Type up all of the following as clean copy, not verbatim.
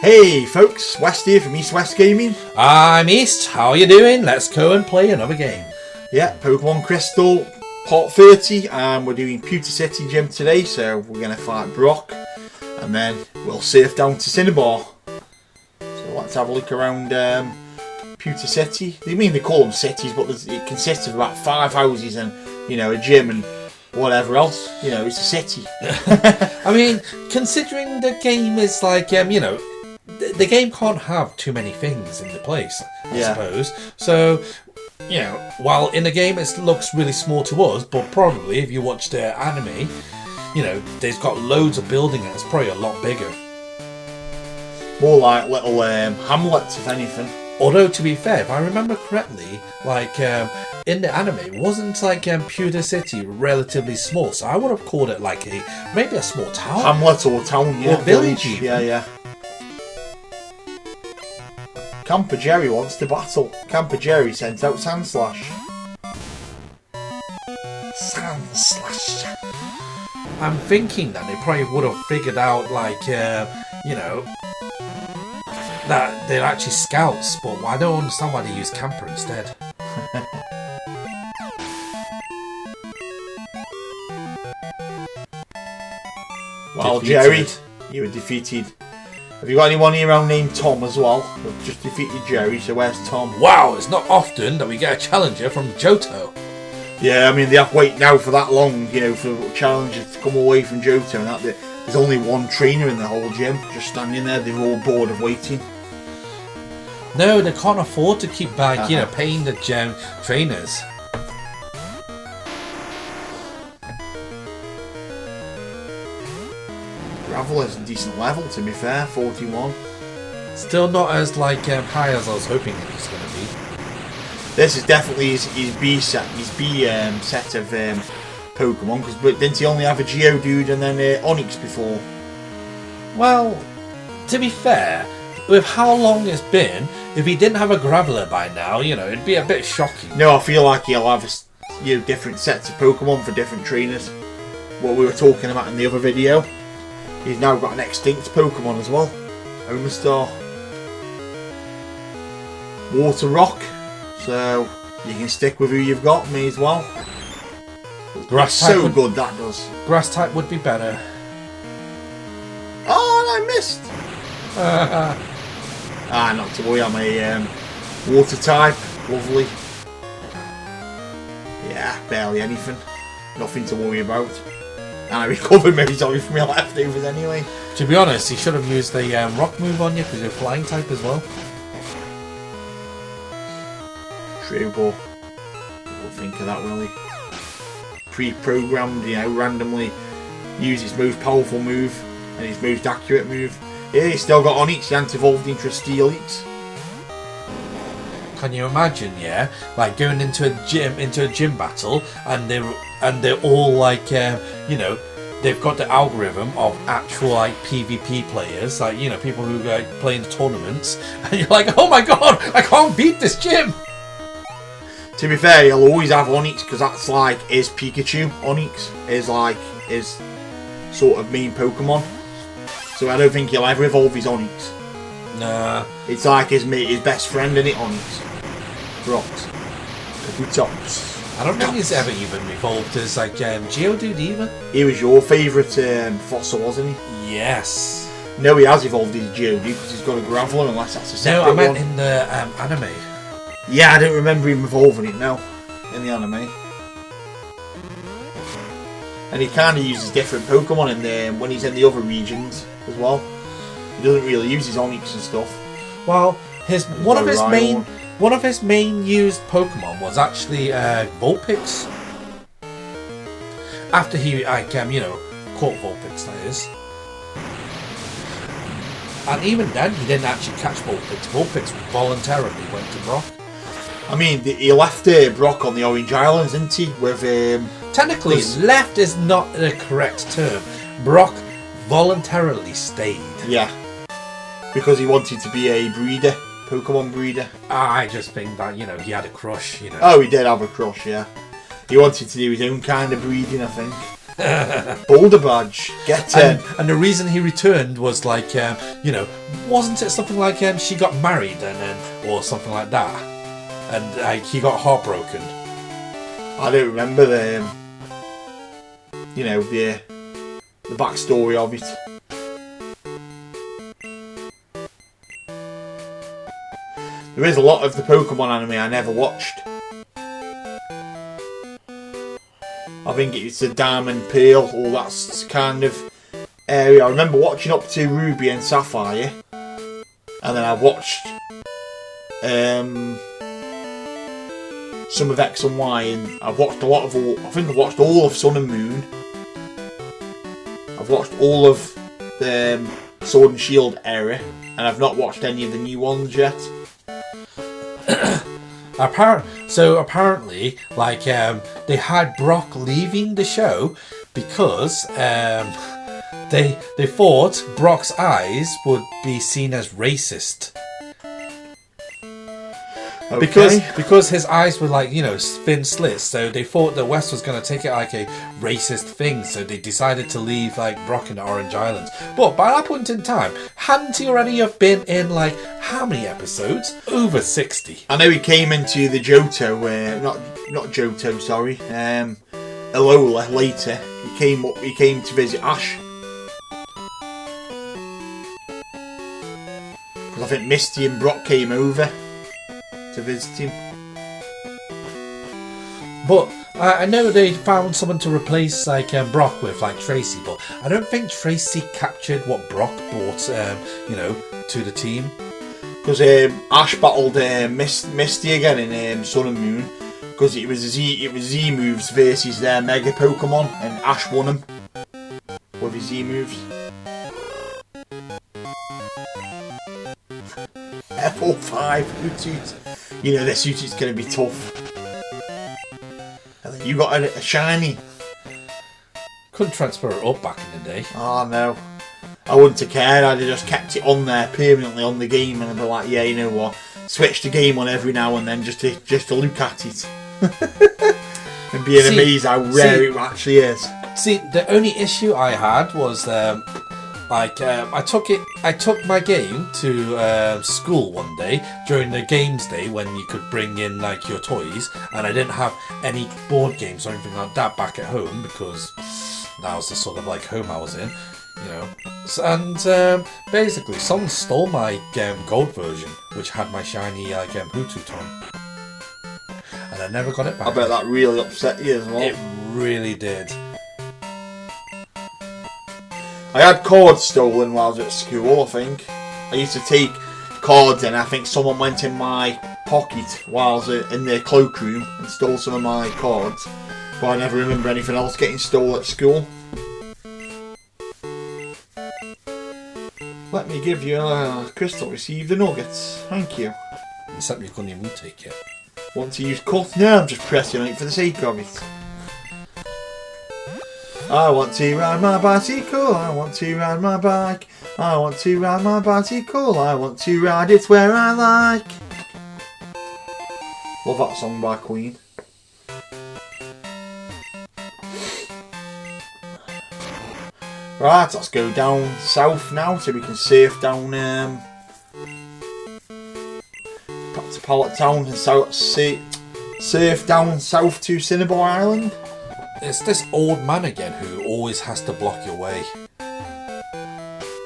Hey folks, West here from East West Gaming. I'm East, how are you doing? Let's go and play another game. Yeah, Pokémon Crystal, part 30, and we're doing Pewter City Gym today, so we're going to fight Brock, and then we'll surf down to Cinnabar. So let's have a look around Pewter City. They call them cities, but it consists of about 5 houses and, a gym and whatever else. It's a city. I mean, considering the game is like, the game can't have too many things in the place, I suppose. So, while in the game it looks really small to us, but probably if you watch the anime, there's got loads of building and it's probably a lot bigger. More like little hamlets, if anything. Although, to be fair, if I remember correctly, in the anime, wasn't Pewter City relatively small? So I would have called it maybe a small town. Hamlet or town, yeah. Or village. Yeah. Camper Jerry wants to battle. Camper Jerry sent out Sandslash. Sandslash. I'm thinking that they probably would have figured out, that they're actually scouts, but I don't understand why they use camper instead. Well, Jerry, you were defeated. Have you got anyone here around named Tom as well? We've just defeated Jerry, so where's Tom? Wow, it's not often that we get a challenger from Johto. Yeah, I mean, they have to wait now for that long, for challengers to come away from Johto, and that there's only one trainer in the whole gym, just standing there. They're all bored of waiting. No, they can't afford to keep paying the gym trainers. Graveler's a decent level, to be fair, 41. Still not as high as I was hoping it was going to be. This is definitely his B set, set of Pokemon, but didn't he only have a Geodude and then Onix before? Well, to be fair, with how long it's been, if he didn't have a Graveler by now, it'd be a bit shocking. No, I feel like he'll have different sets of Pokemon for different trainers. What we were talking about in the other video. He's now got an extinct Pokemon as well. Omastar. Water Rock. So you can stick with who you've got, me as well. Grass type so good that does. Grass type would be better. Oh, and I missed. Not to worry, I'm a water type. Lovely. Yeah, barely anything. Nothing to worry about. And I recovered most of it from my leftovers anyway. To be honest, he should have used the rock move on you because you're flying type as well. True, but I don't think of that really. Pre-programmed, randomly use his most powerful move and his most accurate move. Yeah, he's still got Onix, he hasn't evolved into a Steelix. Can you imagine, going into a gym battle, and they're all they've got the algorithm of actual PvP players, people who play in the tournaments, and you're like, oh my god, I can't beat this gym. To be fair, he'll always have Onix because that's his Pikachu. Onix is his sort of main Pokemon, so I don't think he'll ever evolve his Onix. Nah, it's his best friend, isn't it? Onix. Rocks. Kabutops. I don't think he's ever even evolved as Geodude either. He was your favourite fossil, wasn't he? Yes. No, he has evolved his Geodude because he's got a Graveler, unless that's a separate one. No, I meant in the anime. Yeah, I don't remember him evolving it now in the anime. And he kind of uses different Pokemon when he's in the other regions as well. He doesn't really use his Onix and stuff. Well, one of his main used Pokemon was actually Vulpix. After he caught Vulpix, that is. And even then, he didn't actually catch Vulpix. Vulpix voluntarily went to Brock. I mean, he left Brock on the Orange Islands, didn't he? With technically, left is not the correct term. Brock voluntarily stayed. Yeah, because he wanted to be a breeder, Pokemon breeder. I just think that he had a crush. Oh, he did have a crush. Yeah, he wanted to do his own kind of breeding, I think. Boulder Badge. Get in. And the reason he returned was like, wasn't it something like she got married or something like that, and he got heartbroken. I don't remember the backstory of it. There is a lot of the Pokemon anime I never watched. I think it's the Diamond, Pearl, all that kind of area. I remember watching up to Ruby and Sapphire, and then I watched some of X and Y, and I've watched I've watched all of Sun and Moon. I've watched all of the Sword and Shield era, and I've not watched any of the new ones yet. Apparently, they had Brock leaving the show because they thought Brock's eyes would be seen as racist. Okay. Because his eyes were thin slits, so they thought that West was going to take it like a racist thing, so they decided to leave Brock in the Orange Islands. But by that point in time, hadn't he already have been in how many episodes? Over 60. I know he came into the Johto, not Johto, sorry, Alola later. He came to visit Ash. Because I think Misty and Brock came over to visit him. But I know they found someone to replace Brock with Tracy, but I don't think Tracy captured what Brock brought to the team. Because Ash battled Misty again in Sun and Moon, because it was Z moves versus their Mega Pokemon, and Ash won them with his Z moves. Level 5 Hootoots. You know this Hootoots going to be tough. And then you got a shiny. Couldn't transfer it up back in the day. Oh no. I wouldn't have cared. I'd have just kept it on there permanently on the game, and I'd be like, yeah, you know what? Switch the game on every now and then just to look at it. And being amazed how rare it actually is. See, the only issue I had was I took my game to school one day during the games day when you could bring in your toys, and I didn't have any board games or anything like that back at home because that was the sort of home I was in, And basically, someone stole my gold version, which had my shiny Hoothoot on, and I never got it back. I bet that really upset you as well. It really did. I had cards stolen while I was at school, I think. I used to take cards and I think someone went in my pocket while I was in their cloakroom and stole some of my cards. But I never remember anything else getting stolen at school. Let me give you a crystal. Receive the nuggets. Thank you. Except you couldn't even take it. Want to use cut? No, I'm just pressing on it for the sake of it. I want to ride my bicycle, I want to ride my bike, I want to ride my bicycle, I want to ride it where I like. Love that song by Queen. Right, let's go down south now so we can surf down back to Pallet Town and surf down south to Cinnabar Island. It's this old man again who always has to block your way.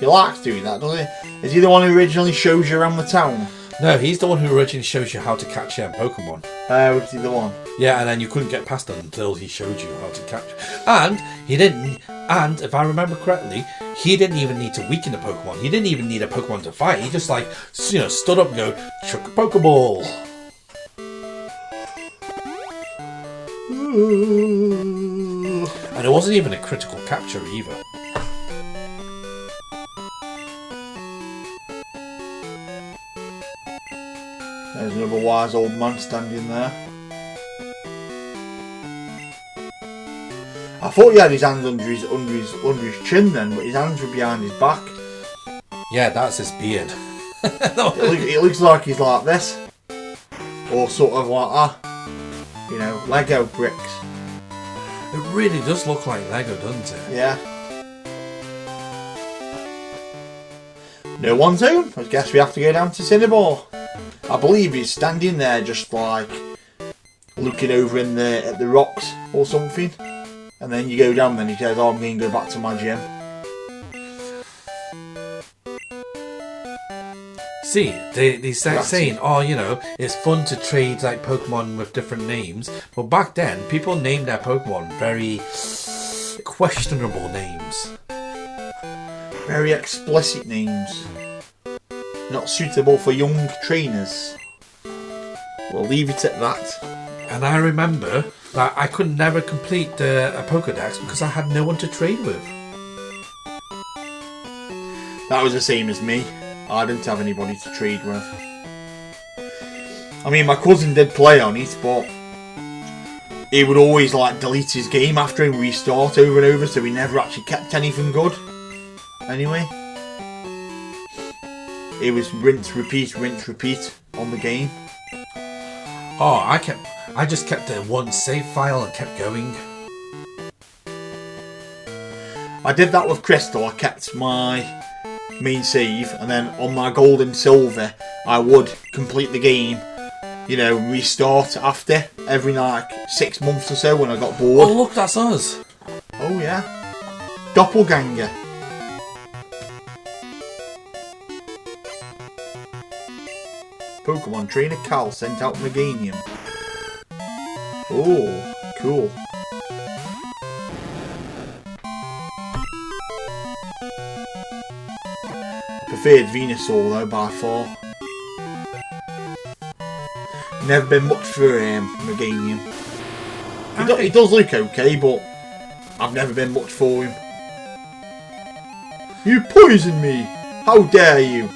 He likes doing that, doesn't he? Is he the one who originally shows you around the town? No, he's the one who originally shows you how to catch Pokemon. Was he the one? Yeah, and then you couldn't get past him until he showed you how to catch. And he didn't. And if I remember correctly, he didn't even need to weaken the Pokemon. He didn't even need a Pokemon to fight. He just stood up and go, chuck a Pokeball. And it wasn't even a critical capture either. There's another wise old man standing there. I thought he had his hands under his chin then, but his hands were behind his back. Yeah, that's his beard. It looks like he's like this. Or sort of like that. Lego bricks. It really does look like Lego, doesn't it? Yeah. No one's home. I guess we have to go down to Cinnabar. I believe he's standing there just like looking over at the rocks or something. And then you go down and he says, oh, I'm going to go back to my gym. See, they start saying, oh, you know, it's fun to trade like Pokemon with different names. But back then, people named their Pokemon very questionable names. Very explicit names. Not suitable for young trainers. We'll leave it at that. And I remember that I could never complete a Pokedex because I had no one to trade with. That was the same as me. I didn't have anybody to trade with. I mean, my cousin did play on it, but he would always like delete his game after and restart over and over, so he never actually kept anything good. Anyway, it was rinse, repeat on the game. Oh, I just kept one save file and kept going. I did that with Crystal. I kept my main save, and then on my gold and silver I would complete the game, you know, restart after every like 6 months or so when I got bored. Oh look, that's us. Oh yeah, doppelganger. Pokemon trainer Cal sent out Meganium. Oh, cool. Preferred Venusaur though by far. Never been much for Meganium. He does look okay, but I've never been much for him. You poisoned me! How dare you!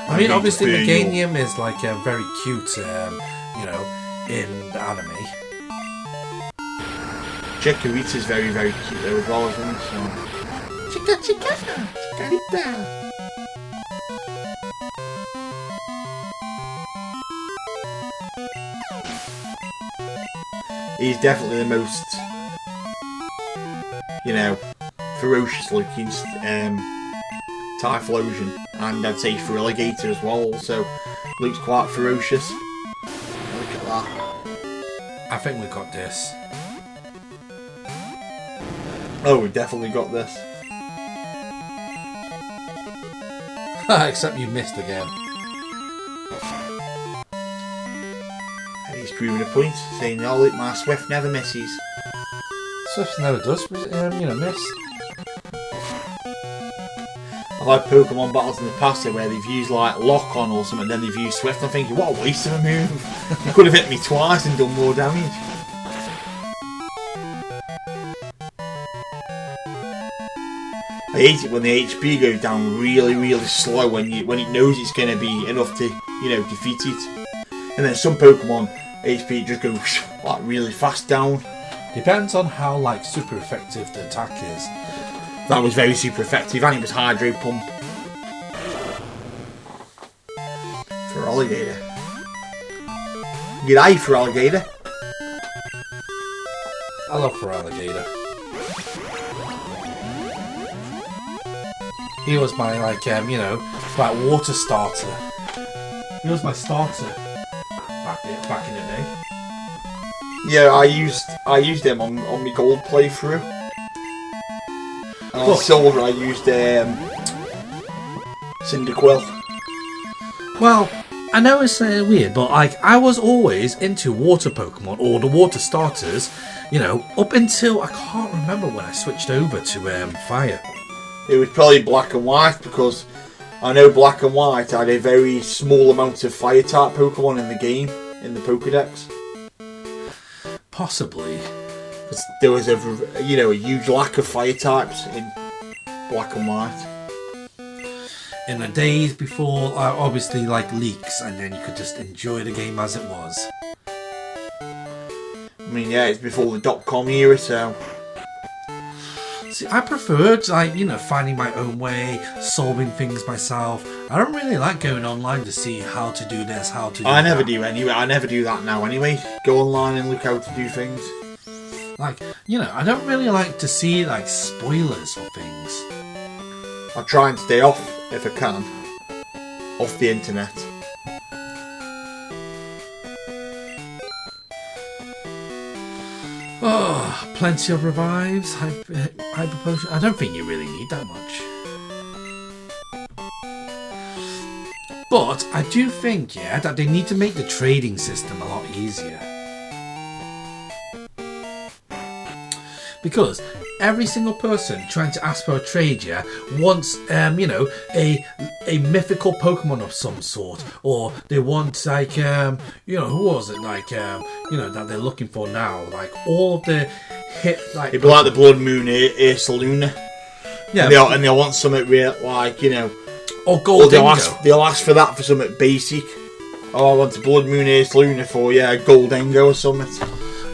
I mean, obviously Meganium is like very cute, you know, in anime. Chikorita is very, very cute though as well, isn't he? Chikorita. He's definitely the most, you know, ferocious looking Typhlosion, and I'd say Feraligatr as well. Also, looks quite ferocious. Look at that. I think we got this. Oh, we definitely got this. Except you missed again. And he's proving a point, saying, "Oh look, my Swift never misses." Swift never does, you know, miss. I've had Pokemon battles in the past where they've used like Lock On or something, then they've used Swift. I'm thinking, what a waste of a move. You could have hit me twice and done more damage. I hate it when the HP goes down really, really slow when it knows it's going to be enough to, you know, defeat it. And then some Pokemon HP just goes like really fast down. Depends on how like super effective the attack is. That was very super effective, and it was Hydro Pump. Feraligatr. G'day, Feraligatr. I love Feraligatr. He was my like you know, like water starter. He was my starter back in the day. Yeah, I used him on my gold playthrough. And on silver I used Cyndaquil. Well, I know it's weird, but like I was always into water Pokemon or the water starters, you know, up until I can't remember when I switched over to fire. It was probably Black and White, because I know Black and White had a very small amount of fire type Pokemon in the game, in the Pokedex. Possibly. Because there was a huge lack of fire types in Black and White. In the days before, obviously, like leaks, and then you could just enjoy the game as it was. I mean, yeah, it's before the .com era, so... See, I preferred, like, you know, finding my own way, solving things myself. I don't really like going online to see how to do this, how to do that. I never do anyway. I never do that now anyway. Go online and look how to do things. Like, you know, I don't really like to see like spoilers or things. I try and stay off, if I can, off the internet. Oh, plenty of revives, hyper potion. I don't think you really need that much. But I do think, yeah, that they need to make the trading system a lot easier. Because every single person trying to ask for a trade, yeah, wants, you know, a mythical Pokemon of some sort, or they want like, you know, who was it? Like, you know, that they're looking for now. Like all of the hit, like It'd be like the Blood Moon Ace Luna. yeah, And they'll want something real, like, you know, or Gold they'll Dingo. they'll ask for that for something basic. Oh, I want a Blood Moon Ace Luna for, yeah, Gold Dingo or something.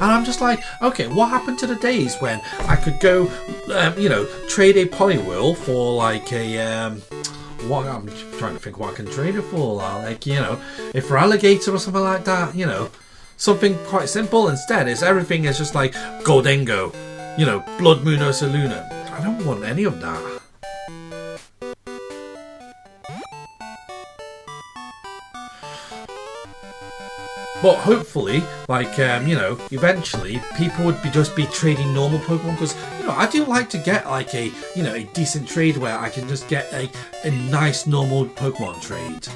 And I'm just like, okay, what happened to the days when I could go, you know, trade a Poliwhirl for like a, what I'm trying to think what I can trade it for, like, you know, if for alligator or something like that, you know, something quite simple. Instead, everything is just like Goldingo, you know, Blood Moon Ursa Luna. I don't want any of that. But hopefully, like, you know, eventually people would just be trading normal Pokemon, because, you know, I do like to get like a, you know, a decent trade where I can just get a nice normal Pokemon trade.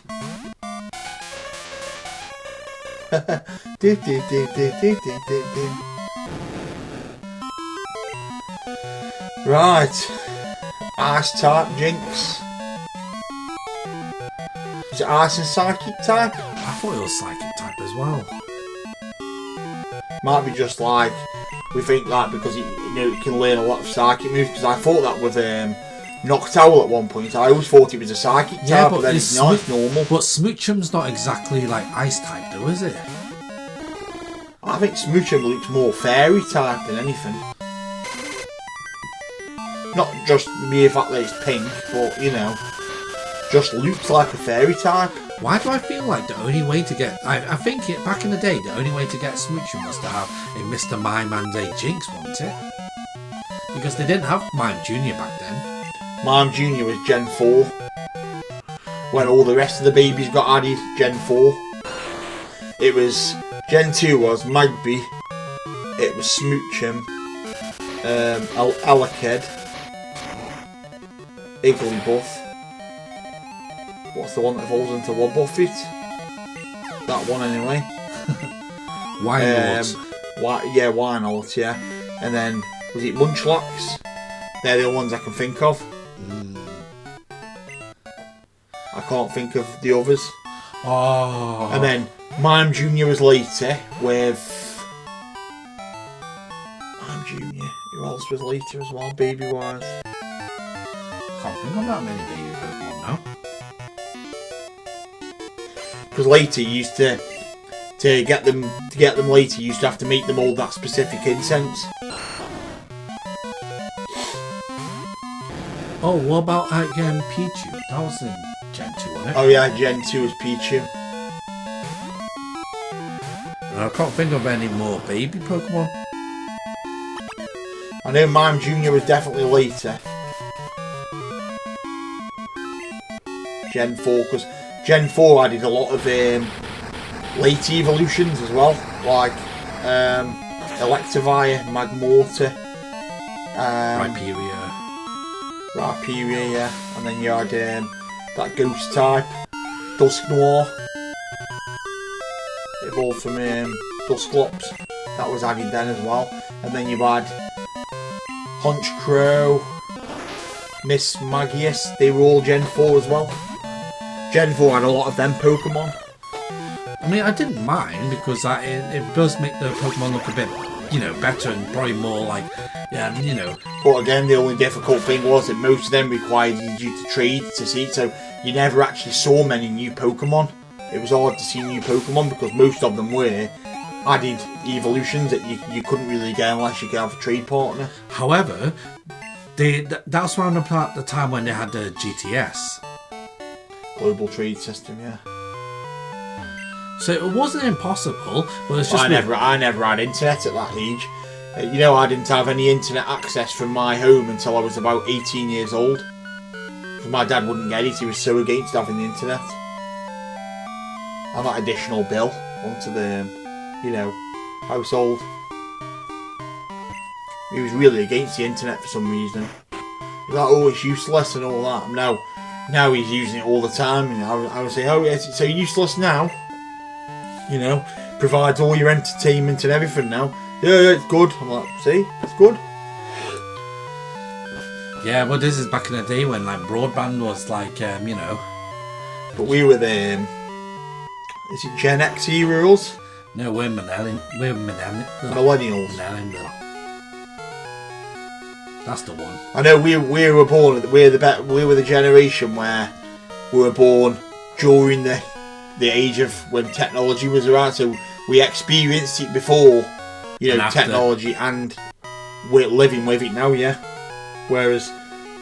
Right. Ice type Jinx. Is it Ice and Psychic type? I thought it was Psychic type as well. Might be just like, we think like, because you know, it can learn a lot of Psychic moves, because I thought that with Noctowl at one point. I always thought it was a Psychic type, but then it's not, it's normal. But Smoochum's not exactly like Ice type though, is it? I think Smoochum looks more Fairy type than anything. Not just the mere fact that it's pink, but, you know, just looks like a Fairy type. Why do I feel like the only way to get... I think back in the day, the only way to get Smoochum was to have a Mr. Mime and a Jinx, wasn't it? Because they didn't have Mime Jr. back then. Mime Jr. was Gen 4. When all the rest of the babies got added, Gen 4. It was... Gen 2 was Magby. It was Smoochum. Alakid. Igglybuff. What's the one that evolves into Wobbuffet? That one anyway. Wynaut. Yeah, Wynaut, yeah. And then, was it Munchlax? They're the only ones I can think of. I can't think of the others. Oh. And then, Mime Jr. was later with... Mime Jr. Who else was later as well, baby-wise? I can't think of that many baby Pokemon now. Because later you used to get them later, you used to have to make them all that specific incense. Oh, what about like Pichu? That was in Gen 2, wasn't it? Oh yeah, Gen 2 was Pichu. I can't think of any more baby Pokemon. I know Mime Jr. was definitely later. Gen 4, because Gen 4 added a lot of late evolutions as well, like Electivire, Magmortar, Rhyperior, yeah, and then you had that ghost type, Dusknoir, evolved from Dusclops, that was added then as well, and then you had Honchkrow, Miss Magius, they were all Gen 4 as well. Gen 4 had a lot of them Pokemon. I mean, I didn't mind because it does make the Pokemon look a bit, you know, better and probably more like, you know. But again, the only difficult thing was that most of them required you to trade to see it, so you never actually saw many new Pokemon. It was hard to see new Pokemon because most of them were added evolutions that you couldn't really get unless you could have a trade partner. However, that's around about the time when they had the GTS. Global trade system, yeah. So it wasn't impossible, but it's just... I never had internet at that age. You know, I didn't have any internet access from my home until I was about 18 years old. Because my dad wouldn't get it, he was so against having the internet. And that additional bill onto the, you know, household. He was really against the internet for some reason. He's like, oh, it's useless and all that. Now he's using it all the time. And I would say, oh, it's so useless now. You know, provides all your entertainment and everything now. Yeah, it's good. I'm like, see, it's good. Yeah, well, this is back in the day when like broadband was like, you know. But we were the, is it Gen X heroes? No, we're millennials. Millennials. That's the one. I know we were born. We were the generation where we were born during the age of when technology was around. So we experienced it before, you know, technology, and we're living with it now. Yeah. Whereas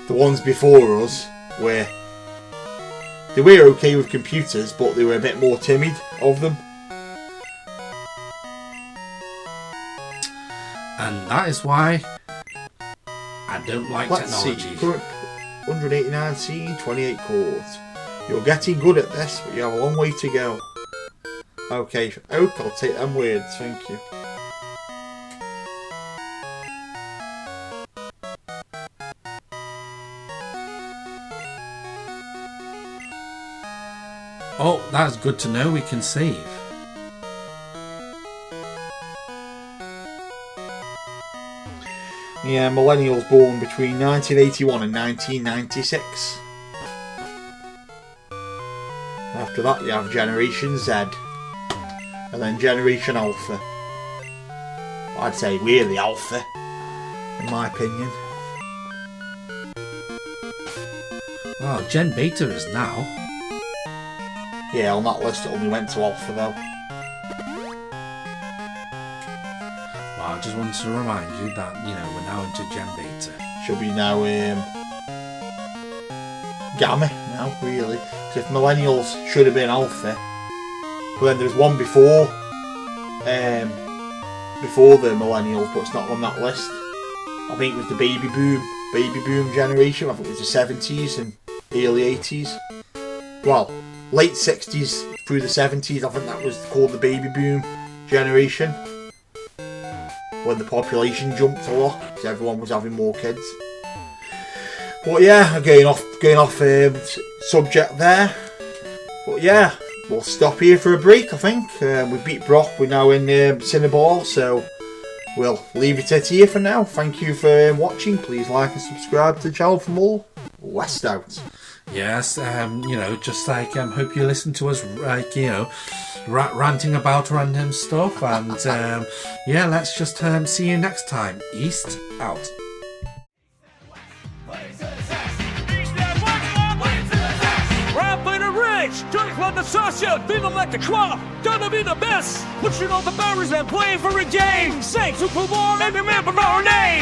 the ones before us they were okay with computers, but they were a bit more timid of them. And that is why I don't like technology. See, 189 scene, 28 chords. You're getting good at this, but you have a long way to go. Okay, Oak, I'll take them words, thank you. Oh, that's good to know we can save. Yeah, millennials born between 1981 and 1996. After that you have Generation Z. And then Generation Alpha. I'd say we're the Alpha, in my opinion. Oh, Gen Beta is now. Yeah, on that list it only went to Alpha though. Well, I just wanted to remind you that, you know, we're now into Gen Beta. Should be now Gamma now, really. Because if Millennials should have been Alpha, but then there's one before the Millennials, but it's not on that list. I think it was the baby boom generation. I think it was the 70s and early 80s. Well, late 60s through the 70s, I think that was called the baby boom generation. When the population jumped a lot, because everyone was having more kids. But yeah, going off subject there. But yeah, we'll stop here for a break, I think. We beat Brock, we're now in Cinnabar, so we'll leave it at here for now. Thank you for watching. Please like and subscribe to the channel for more West Out. Yes, you know, just like hope you listen to us, like, you know, ranting about random stuff, and yeah, let's just see you next time. East out. Drink like the social, feeling like the club, gonna be the best. Pushing all the barriers and playing for a game. Say Super Bowl and remember our name.